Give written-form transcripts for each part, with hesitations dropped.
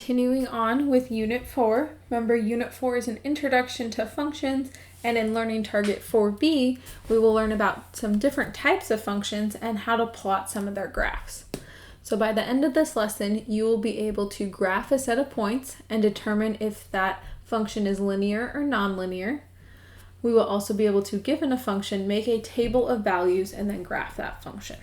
Continuing on with Unit 4, remember Unit 4 is an introduction to functions, and in Learning Target 4B, we will learn about some different types of functions and how to plot some of their graphs. So by the end of this lesson, you will be able to graph a set of points and determine if that function is linear or nonlinear. We will also be able to, given a function, make a table of values and then graph that function.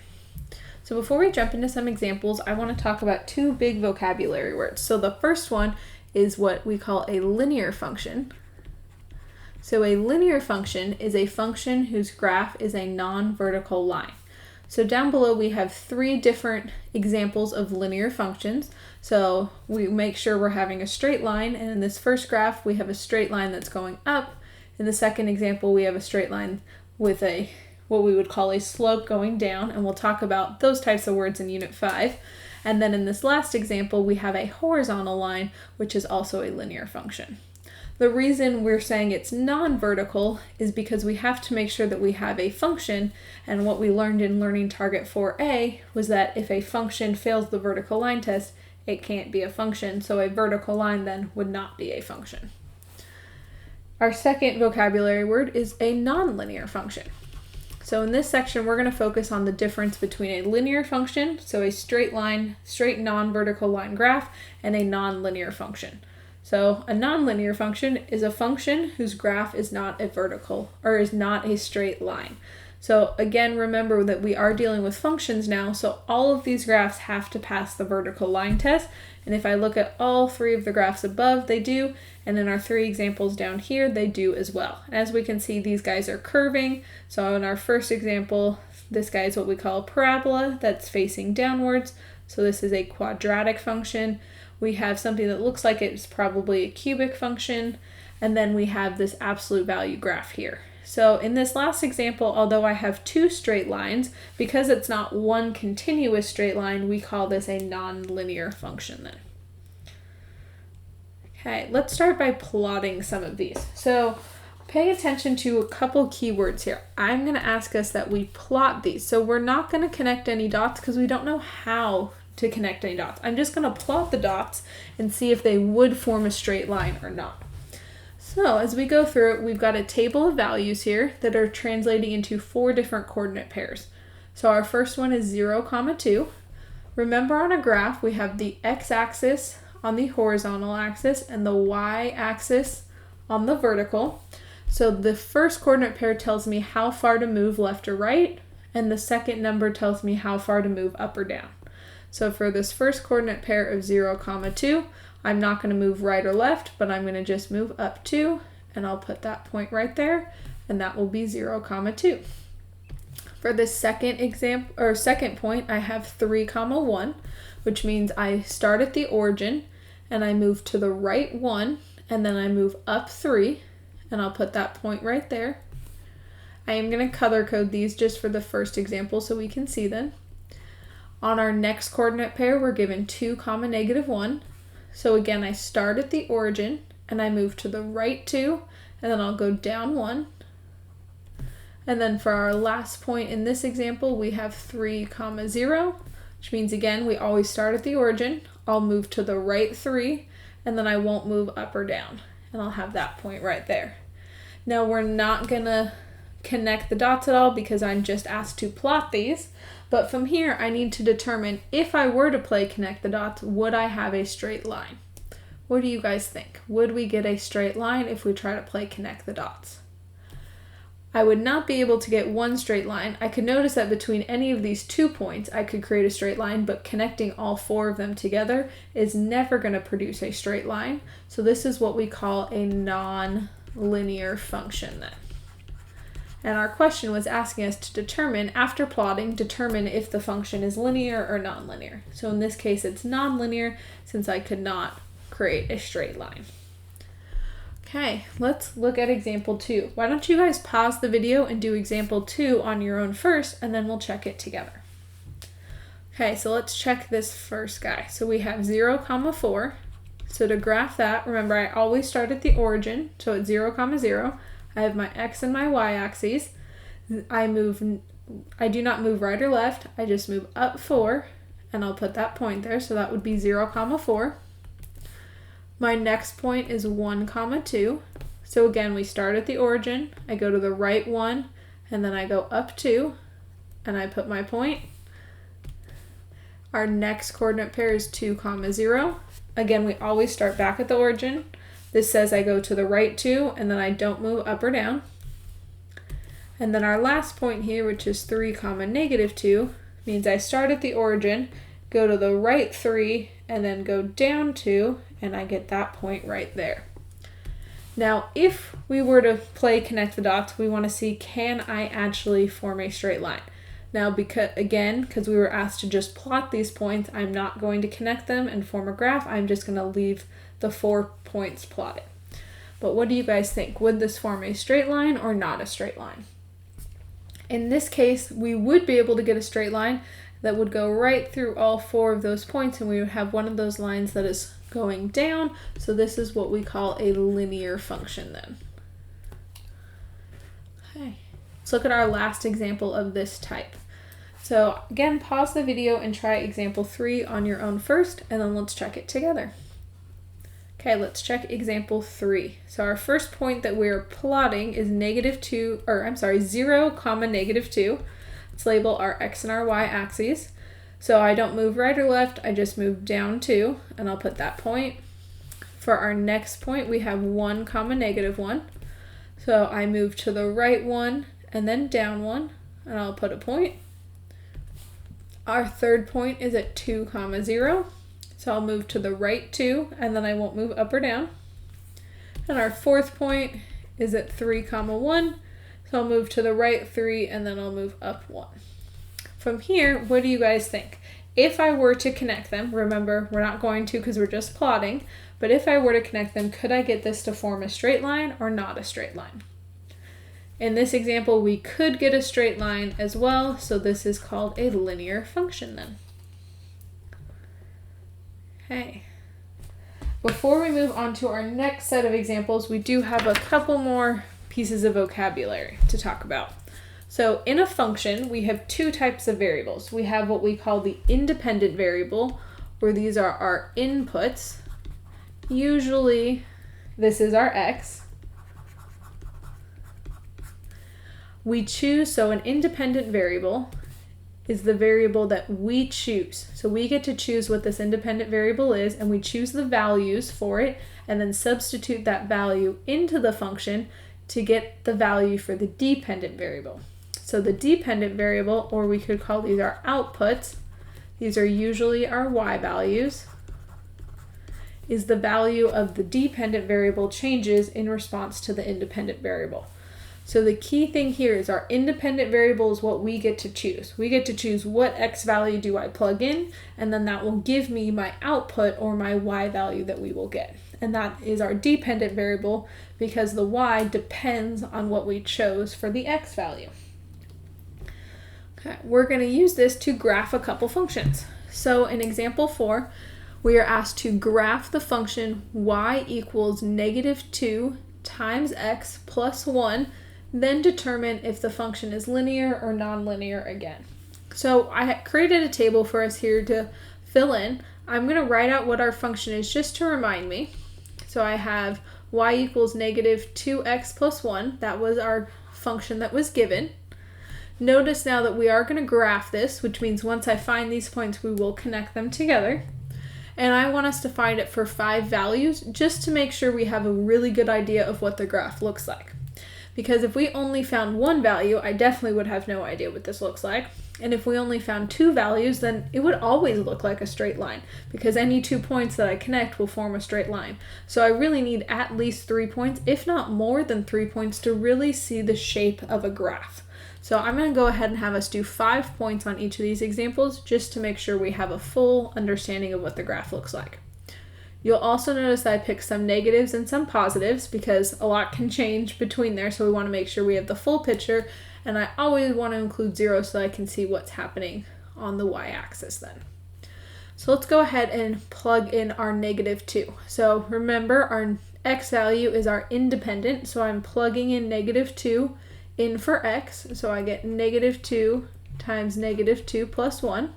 So before we jump into some examples, I want to talk about two big vocabulary words. So the first one is what we call a linear function. So a linear function is a function whose graph is a non-vertical line. So down below we have three different examples of linear functions. So we make sure we're having a straight line, and in this first graph we have a straight line that's going up. In the second example we have a straight line with what we would call a slope going down, and we'll talk about those types of words in Unit 5. And then in this last example, we have a horizontal line, which is also a linear function. The reason we're saying it's non-vertical is because we have to make sure that we have a function, and what we learned in Learning Target 4A was that if a function fails the vertical line test, it can't be a function, so a vertical line then would not be a function. Our second vocabulary word is a nonlinear function. So in this section, we're going to focus on the difference between a linear function, so a straight non-vertical line graph, and a nonlinear function. So a nonlinear function is a function whose graph is not a vertical, or is not a straight line. So again, remember that we are dealing with functions now, so all of these graphs have to pass the vertical line test. And if I look at all three of the graphs above, they do, and in our three examples down here, they do as well. As we can see, these guys are curving. So in our first example, this guy is what we call a parabola that's facing downwards. So this is a quadratic function. We have something that looks like it's probably a cubic function, and then we have this absolute value graph here. So in this last example, although I have two straight lines, because it's not one continuous straight line, we call this a nonlinear function then. Okay, let's start by plotting some of these. So pay attention to a couple keywords here. I'm going to ask us that we plot these. So we're not going to connect any dots because we don't know how to connect any dots. I'm just going to plot the dots and see if they would form a straight line or not. So as we go through it, we've got a table of values here that are translating into four different coordinate pairs. So our first one is 0, 2. Remember, on a graph, we have the x-axis on the horizontal axis and the y-axis on the vertical. So the first coordinate pair tells me how far to move left or right, and the second number tells me how far to move up or down. So for this first coordinate pair of 0, 2, I'm not going to move right or left, but I'm going to just move up 2, and I'll put that point right there, and that will be 0, 2. For this second point, I have 3, 1, which means I start at the origin, and I move to the right 1, and then I move up 3, and I'll put that point right there. I am going to color code these just for the first example so we can see them. On our next coordinate pair, we're given 2, -1. So again, I start at the origin, and I move to the right 2, and then I'll go down 1. And then for our last point in this example, we have 3, 0, which means, again, we always start at the origin. I'll move to the right 3, and then I won't move up or down, and I'll have that point right there. Now, we're not going to connect the dots at all because I'm just asked to plot these. But from here, I need to determine if I were to play connect the dots, would I have a straight line? What do you guys think? Would we get a straight line if we try to play connect the dots? I would not be able to get one straight line. I could notice that between any of these 2 points, I could create a straight line, but connecting all 4 of them together is never going to produce a straight line. So this is what we call a non-linear function then. And our question was asking us to determine, after plotting, determine if the function is linear or nonlinear. So in this case, it's nonlinear since I could not create a straight line. Okay, let's look at example 2. Why don't you guys pause the video and do example 2 on your own first, and then we'll check it together. Okay, so let's check this first guy. So we have 0, 4. So to graph that, remember I always start at the origin, so it's 0, 0. I have my x and my y axes. I do not move right or left. I just move up 4, and I'll put that point there. So that would be 0, 4. My next point is 1, 2. So again, we start at the origin, I go to the right 1, and then I go up 2, and I put my point. Our next coordinate pair is 2, 0. Again, we always start back at the origin. This says I go to the right 2, and then I don't move up or down. And then our last point here, which is 3, -2, means I start at the origin, go to the right 3, and then go down 2, and I get that point right there. Now, if we were to play connect the dots, we want to see, can I actually form a straight line? Now, because we were asked to just plot these points, I'm not going to connect them and form a graph. I'm just going to leave the 4 points plotted. But what do you guys think? Would this form a straight line or not a straight line? In this case, we would be able to get a straight line that would go right through all 4 of those points, and we would have one of those lines that is going down. So this is what we call a linear function then. Okay, let's look at our last example of this type. So again, pause the video and try example 3 on your own first, and then let's check it together. Okay, let's check example 3. So our first point that we're plotting is 0, -2. Let's label our x and our y axes. So I don't move right or left, I just move down 2, and I'll put that point. For our next point, we have 1, -1. So I move to the right 1 and then down 1, and I'll put a point. Our third point is at 2, 0. So I'll move to the right 2, and then I won't move up or down. And our fourth point is at 3, 1. So I'll move to the right 3, and then I'll move up 1. From here, what do you guys think? If I were to connect them, remember, we're not going to because we're just plotting, but if I were to connect them, could I get this to form a straight line or not a straight line? In this example, we could get a straight line as well, so this is called a linear function then. Okay. Before we move on to our next set of examples, we do have a couple more pieces of vocabulary to talk about. So in a function, we have 2 types of variables. We have what we call the independent variable, where these are our inputs. Usually, this is our x. We choose, so an independent variable is the variable that we choose. So we get to choose what this independent variable is, and we choose the values for it, and then substitute that value into the function to get the value for the dependent variable. So the dependent variable, or we could call these our outputs, these are usually our y values, is the value of the dependent variable changes in response to the independent variable. So the key thing here is our independent variable is what we get to choose. We get to choose what x value do I plug in, and then that will give me my output or my y value that we will get. And that is our dependent variable because the y depends on what we chose for the x value. Okay, we're going to use this to graph a couple functions. So in example 4, we are asked to graph the function y equals -2 times x plus 1, then determine if the function is linear or nonlinear again. So I created a table for us here to fill in. I'm going to write out what our function is just to remind me. So I have y equals -2x plus 1. That was our function that was given. Notice now that we are going to graph this, which means once I find these points, we will connect them together. And I want us to find it for 5 values just to make sure we have a really good idea of what the graph looks like. Because if we only found 1 value, I definitely would have no idea what this looks like. And if we only found 2 values, then it would always look like a straight line because any 2 points that I connect will form a straight line. So I really need at least 3 points, if not more than 3 points, to really see the shape of a graph. So I'm going to go ahead and have us do 5 points on each of these examples just to make sure we have a full understanding of what the graph looks like. You'll also notice that I picked some negatives and some positives because a lot can change between there, so we want to make sure we have the full picture, and I always want to include 0 so I can see what's happening on the y-axis then. So let's go ahead and plug in our -2. So remember, our x value is our independent, so I'm plugging in -2 in for x, so I get -2 times -2 plus 1.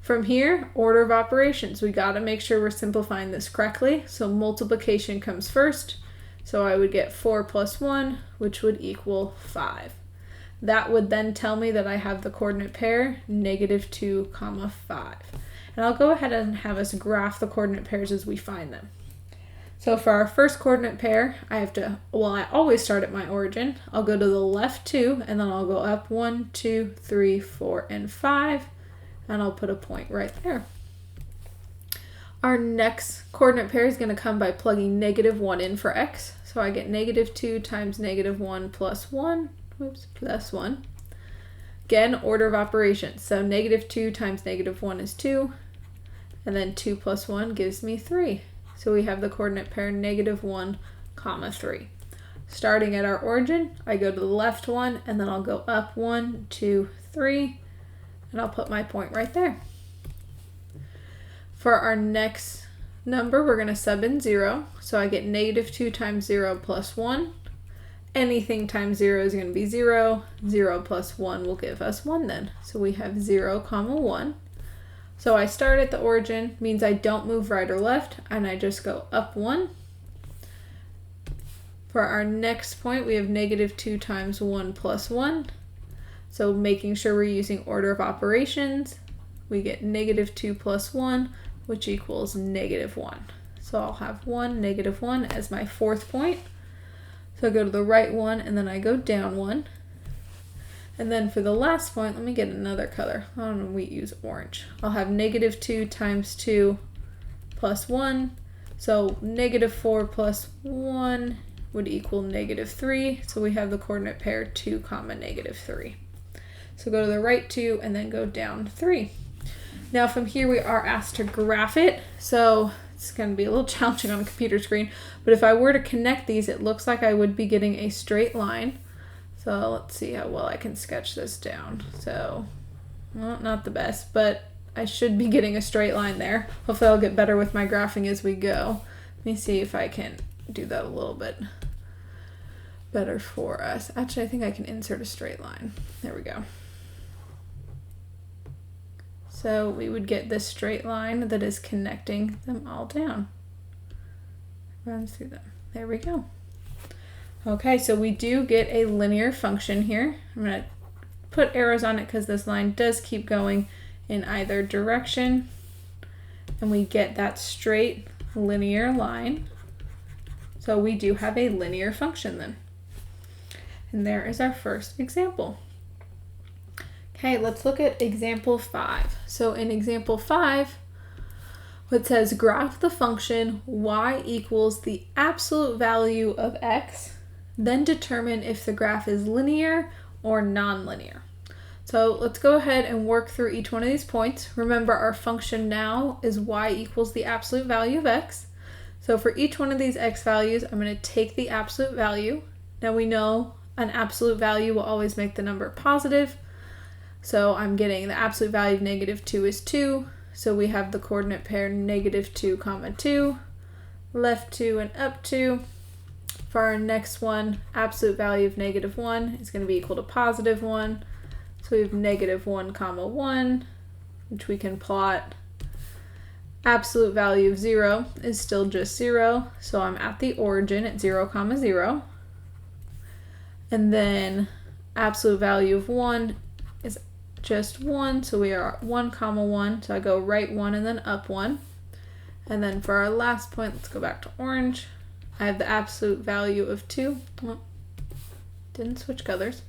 From here, order of operations. We got to make sure we're simplifying this correctly. So multiplication comes first. So I would get 4 plus 1, which would equal 5. That would then tell me that I have the coordinate pair -2, 5. And I'll go ahead and have us graph the coordinate pairs as we find them. So for our first coordinate pair, I always start at my origin. I'll go to the left 2, and then I'll go up 1, 2, 3, 4, and 5, and I'll put a point right there. Our next coordinate pair is going to come by plugging -1 in for x. So I get -2 times -1 plus 1, plus 1. Again, order of operations. So -2 times -1 is 2, and then 2 plus 1 gives me 3. So we have the coordinate pair -1, 3. Starting at our origin, I go to the left 1, and then I'll go up 1, 2, 3, and I'll put my point right there. For our next number, we're going to sub in 0. So I get -2 times 0 plus 1. Anything times 0 is going to be 0. 0 plus 1 will give us 1 then. So we have 0, 1. So I start at the origin, means I don't move right or left, and I just go up 1. For our next point, we have -2 times 1 plus 1. So making sure we're using order of operations, we get -2 plus 1, which equals -1. So I'll have 1, -1 as my fourth point. So I go to the right 1, and then I go down 1. And then for the last point, let me get another color. I don't know, we use orange. I'll have -2 times 2 plus 1. So -4 plus 1 would equal -3. So we have the coordinate pair 2, -3. So go to the right 2 and then go down 3. Now from here we are asked to graph it. So it's going to be a little challenging on a computer screen. But if I were to connect these, it looks like I would be getting a straight line. So let's see how well I can sketch this down. So, well, not the best, but I should be getting a straight line there. Hopefully I'll get better with my graphing as we go. Let me see if I can do that a little bit better for us. Actually, I think I can insert a straight line. There we go. So we would get this straight line that is connecting them all down. Runs through them. There we go. Okay, so we do get a linear function here. I'm going to put arrows on it because this line does keep going in either direction. And we get that straight linear line. So we do have a linear function then. And there is our first example. Okay, let's look at example 5. So in example 5, it says graph the function y equals the absolute value of x, then determine if the graph is linear or nonlinear. So let's go ahead and work through each one of these points. Remember, our function now is y equals the absolute value of x. So for each one of these x values, I'm going to take the absolute value. Now we know an absolute value will always make the number positive. So I'm getting the absolute value of -2 is 2. So we have the coordinate pair -2, 2, left 2 and up 2. For our next one, absolute value of -1 is going to be equal to +1. So we have -1, 1, which we can plot. Absolute value of 0 is still just 0. So I'm at the origin at 0, 0. And then absolute value of 1 is just 1. So we are at 1, 1. So I go right 1 and then up 1. And then for our last point, let's go back to orange. I have the absolute value of 2. Oh, didn't switch colors.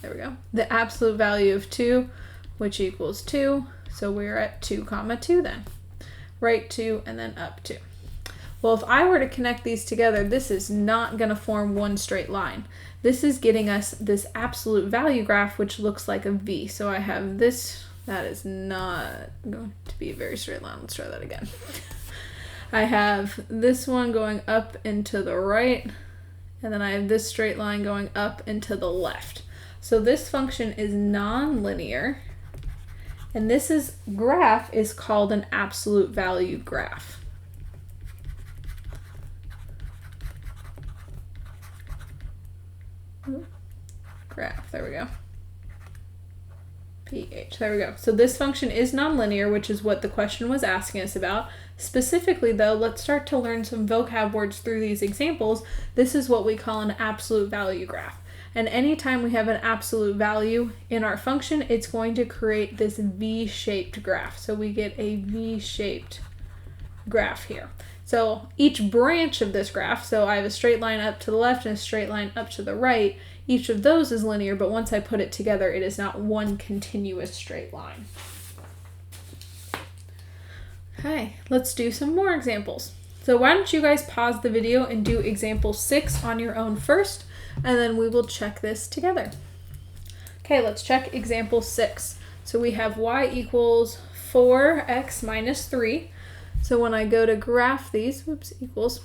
There we go. The absolute value of 2, which equals 2. So we're at 2, 2 then. Right 2 and then up 2. Well, if I were to connect these together, this is not going to form one straight line. This is getting us this absolute value graph, which looks like a V. So I have this. That is not going to be a very straight line. Let's try that again. I have this one going up and to the right, and then I have this straight line going up and to the left. So this function is nonlinear, and this graph is called an absolute value graph. Graph, there we go. pH. There we go. So this function is nonlinear, which is what the question was asking us about. Specifically though, let's start to learn some vocab words through these examples. This is what we call an absolute value graph. And anytime we have an absolute value in our function, it's going to create this V-shaped graph. So we get a V-shaped graph here. So each branch of this graph, so I have a straight line up to the left and a straight line up to the right, each of those is linear, but once I put it together, it is not one continuous straight line. Okay, let's do some more examples. So why don't you guys pause the video and do example 6 on your own first, and then we will check this together. Okay, let's check example 6. So we have y equals 4x minus 3. So when I go to graph these, equals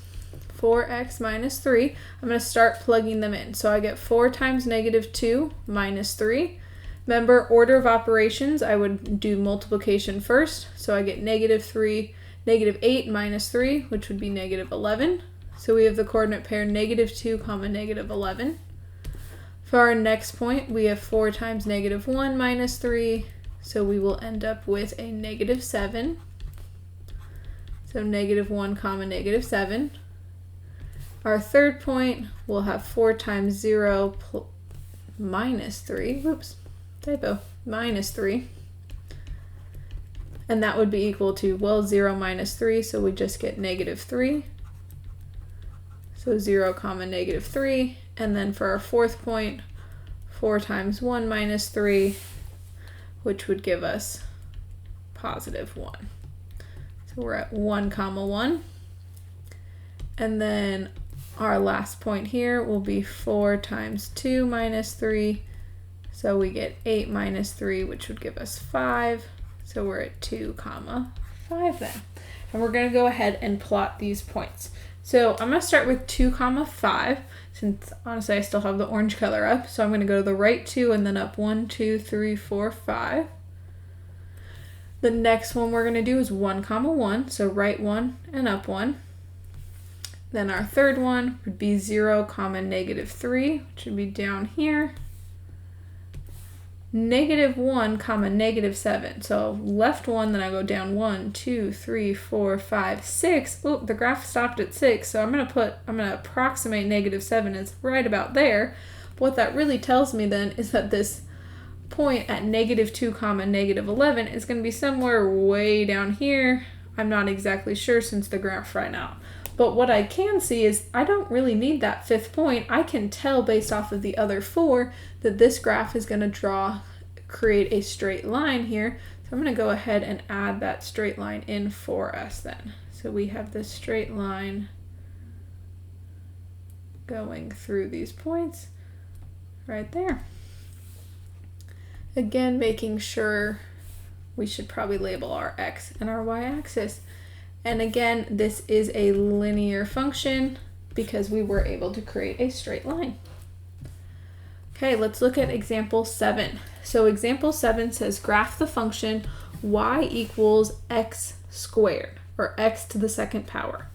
4x minus 3, I'm going to start plugging them in. So I get 4 times negative 2 minus 3. Remember, order of operations, I would do multiplication first. So I get negative 8 minus 3, which would be negative 11. So we have the coordinate pair negative 2 comma negative 11. For our next point, we have 4 times negative 1 minus 3. So we will end up with a negative 7. So negative 1 comma negative 7. Our third point, we'll have 4 times 0 minus 3. Whoops, typo, minus 3. And that would be equal to, well, 0 minus 3, so we just get negative 3. So 0 comma negative 3. And then for our fourth point, 4 times 1 minus 3, which would give us positive 1. So we're at 1 comma 1. And then our last point here will be 4 times 2 minus 3. So we get 8 minus 3, which would give us 5. So we're at 2 comma 5 then. And we're going to go ahead and plot these points. So I'm going to start with 2 comma 5, since honestly I still have the orange color up. So I'm going to go to the right 2 and then up 1, 2, 3, 4, 5. The next one we're going to do is 1 comma 1, so right 1 and up 1. Then our third one would be 0 comma negative 3, which would be down here. Negative 1 comma negative 7. So left 1, then I go down 1, 2, 3, 4, 5, 6. Oh, the graph stopped at 6, so I'm going to approximate negative 7 is right about there. But what that really tells me then is that this point at negative 2 comma negative 11 is going to be somewhere way down here. I'm not exactly sure since the graph right now. But what I can see is I don't really need that fifth point. I can tell based off of the other 4 that this graph is going to create a straight line here. So I'm going to go ahead and add that straight line in for us then. So we have this straight line going through these points right there. Again, making sure we should probably label our x and our y-axis. And again, this is a linear function because we were able to create a straight line. Okay, let's look at example 7. So example 7 says graph the function y equals x squared, or x to the second power.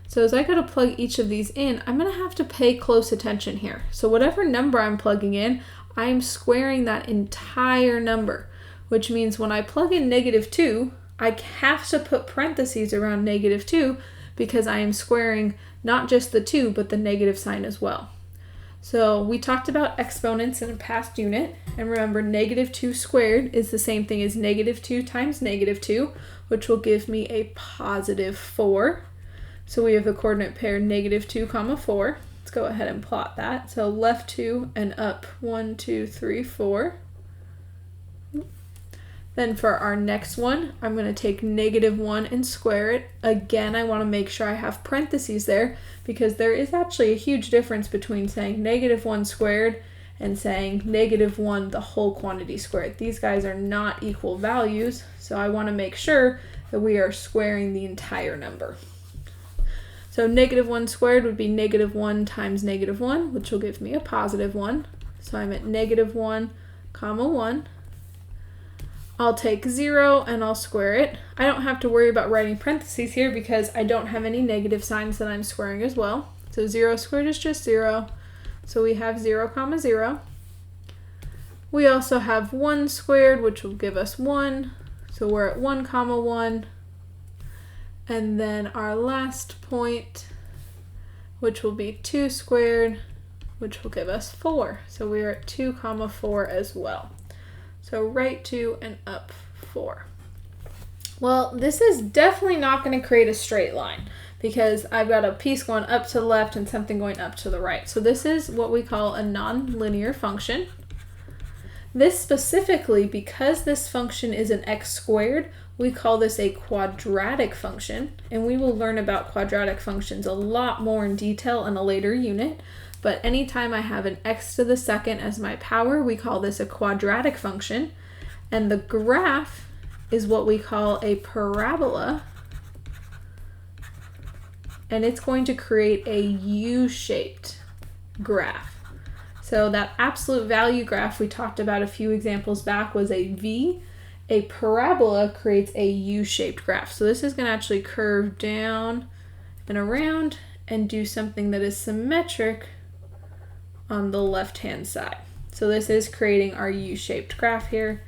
So as I go to plug each of these in, I'm going to have to pay close attention here. So whatever number I'm plugging in, I'm squaring that entire number, which means when I plug in negative 2, I have to put parentheses around negative 2 because I am squaring not just the 2, but the negative sign as well. So we talked about exponents in a past unit, and remember negative 2 squared is the same thing as negative 2 times negative 2, which will give me a positive 4. So we have the coordinate pair negative 2 comma 4. Let's go ahead and plot that. So left 2 and up 1, 2, 3, 4. Then for our next one, I'm going to take negative 1 and square it. Again, I want to make sure I have parentheses there because there is actually a huge difference between saying negative 1 squared and saying negative 1 the whole quantity squared. These guys are not equal values, so I want to make sure that we are squaring the entire number. So negative 1 squared would be negative 1 times negative 1, which will give me a positive 1. So I'm at negative 1 comma 1. I'll take 0 and I'll square it. I don't have to worry about writing parentheses here because I don't have any negative signs that I'm squaring as well. So 0 squared is just 0. So we have 0 comma 0. We also have 1 squared, which will give us 1. So we're at 1, 1. And then our last point, which will be 2 squared, which will give us 4. So we're at 2, 4 as well. So right 2 and up 4. Well, this is definitely not going to create a straight line because I've got a piece going up to the left and something going up to the right. So this is what we call a nonlinear function. This specifically, because this function is an x squared, we call this a quadratic function, and we will learn about quadratic functions a lot more in detail in a later unit. But anytime I have an x to the second as my power, we call this a quadratic function. And the graph is what we call a parabola. And it's going to create a U-shaped graph. So that absolute value graph we talked about a few examples back was a V. A parabola creates a U-shaped graph. So this is going to actually curve down and around and do something that is symmetric on the left-hand side. So this is creating our U-shaped graph here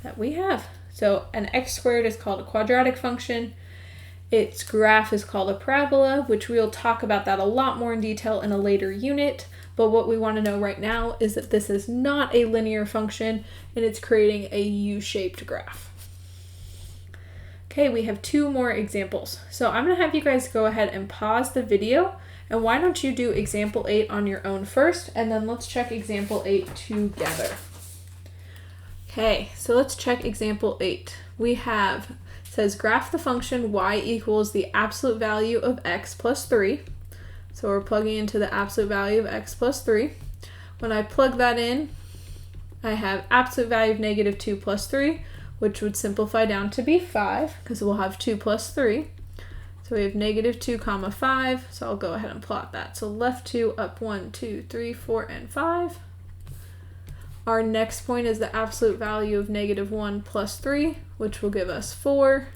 that we have. So an x squared is called a quadratic function. Its graph is called a parabola, which we'll talk about that a lot more in detail in a later unit. But what we want to know right now is that this is not a linear function and it's creating a U-shaped graph. Okay, we have 2 more examples. So I'm going to have you guys go ahead and pause the video, and why don't you do example 8 on your own first, and then let's check example 8 together. Okay, so let's check example 8. We have, says graph the function y equals the absolute value of x plus 3. So we're plugging into the absolute value of x plus 3. When I plug that in, I have absolute value of negative 2 plus 3, which would simplify down to be 5, because we'll have 2 plus 3. So we have negative 2, 5. So I'll go ahead and plot that. So left 2, up 1, 2, 3, 4, and 5. Our next point is the absolute value of negative 1 plus 3, which will give us 4.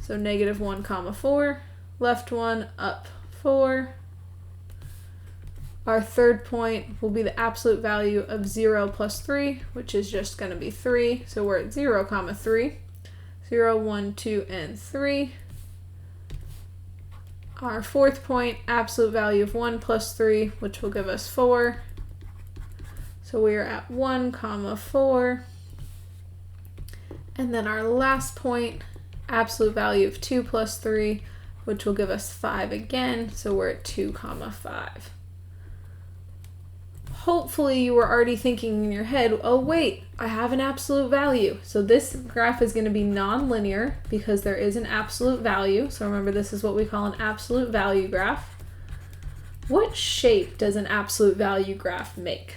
So negative 1, 4. Left 1, up 4. Our third point will be the absolute value of 0 plus 3, which is just going to be 3. So we're at 0, 3. 0, 1, 2, and 3. Our fourth point, absolute value of 1 plus 3, which will give us 4. So we are at 1, 4. And then our last point, absolute value of 2 plus 3, which will give us 5 again. So we're at 2, 5. Hopefully you were already thinking in your head, oh wait, I have an absolute value. So this graph is going to be nonlinear because there is an absolute value. So remember, this is what we call an absolute value graph. What shape does an absolute value graph make?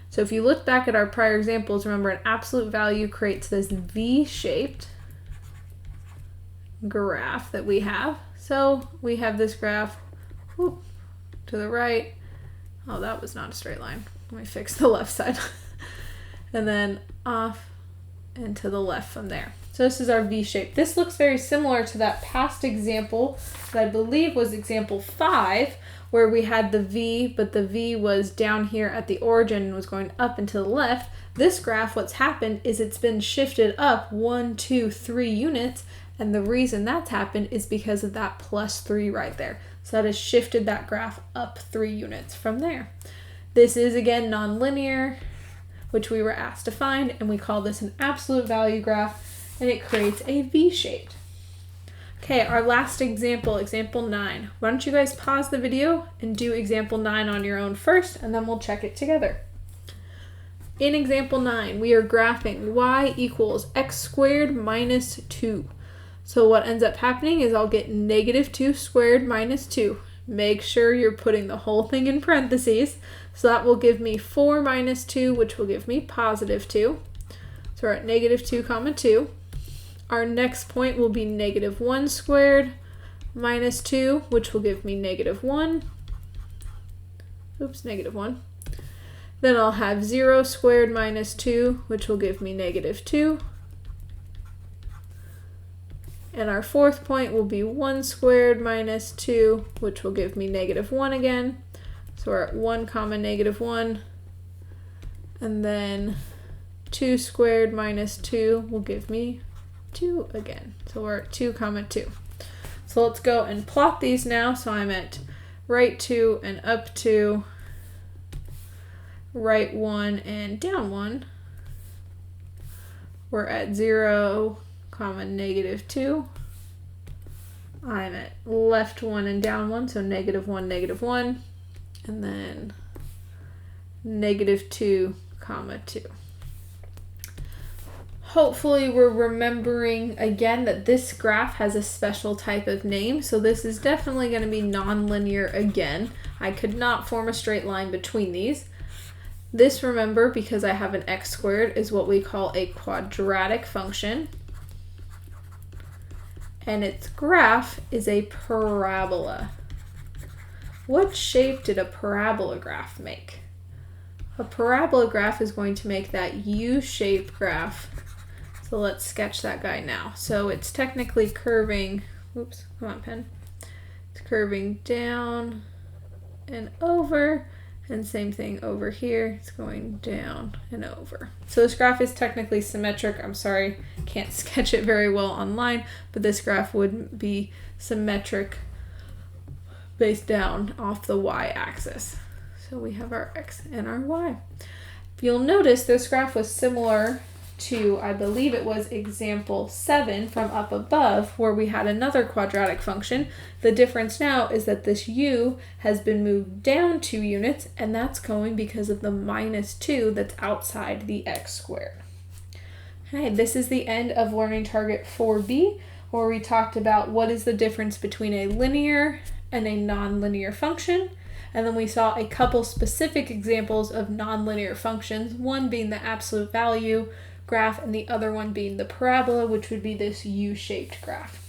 So if you look back at our prior examples, remember an absolute value creates this V-shaped graph that we have. So we have this graph to the right. Oh, that was not a straight line. Let me fix the left side. And then off and to the left from there. So this is our V shape. This looks very similar to that past example that I believe was example 5, where we had the V, but the V was down here at the origin and was going up and to the left. This graph, what's happened is it's been shifted up 1, 2, 3 units, and the reason that's happened is because of that plus 3 right there. So that has shifted that graph up 3 units from there. This is again nonlinear, which we were asked to find, and we call this an absolute value graph, and it creates a V-shaped. Okay, our last example, example 9. Why don't you guys pause the video and do example 9 on your own first, and then we'll check it together. In example 9, we are graphing y equals x squared minus 2. So what ends up happening is I'll get negative 2 squared minus 2. Make sure you're putting the whole thing in parentheses. So that will give me 4 minus 2, which will give me positive 2. So we're at negative 2, 2. Our next point will be negative 1 squared minus 2, which will give me negative 1. Oops, negative 1. Then I'll have 0 squared minus 2, which will give me negative 2. And our fourth point will be 1 squared minus 2, which will give me negative 1 again. So we're at 1, negative 1. And then 2 squared minus 2 will give me 2 again. So we're at 2 comma 2. So let's go and plot these now. So I'm at right 2 and up 2, right 1 and down 1. We're at 0 comma negative 2. I'm at left 1 and down 1, so negative 1, negative 1. And then negative 2 comma 2. Hopefully we're remembering again that this graph has a special type of name. So this is definitely going to be nonlinear again. I could not form a straight line between these. This, remember, because I have an x squared, is what we call a quadratic function. And its graph is a parabola. What shape did a parabola graph make? A parabola graph is going to make that U-shaped graph. So let's sketch that guy now. So it's technically curving, oops, come on pen. It's curving down and over, and same thing over here, it's going down and over. So this graph is technically symmetric. I'm sorry, can't sketch it very well online, but this graph would be symmetric based down off the y-axis. So we have our x and our y. You'll notice this graph was similar to, I believe it was example 7 from up above, where we had another quadratic function. The difference now is that this u has been moved down 2 units, and that's going because of the minus 2 that's outside the x squared. Okay, this is the end of Learning Target 4B, where we talked about what is the difference between a linear and a nonlinear function. And then we saw a couple specific examples of nonlinear functions, one being the absolute value graph and the other one being the parabola, which would be this U-shaped graph.